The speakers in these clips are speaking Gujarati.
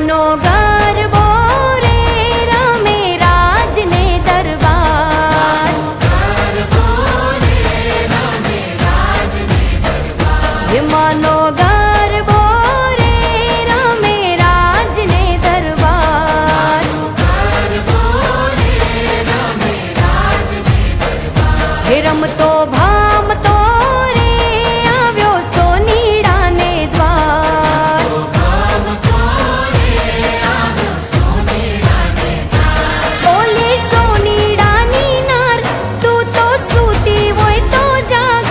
માનો ગરબો રે રમે રાજને દરબાર હે માનો ગરબો રે રમે રાજને દરબાર હે રમતો ભામતો રે આવ્યો સોનીડાને દ્વાર ઓલી સોનીડાની નાર તું તો સૂતી હોય તો જાગ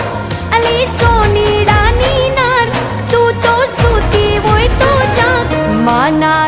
અલી સોનીડાની નાર તું તો સૂતી હોય તો જાગ માના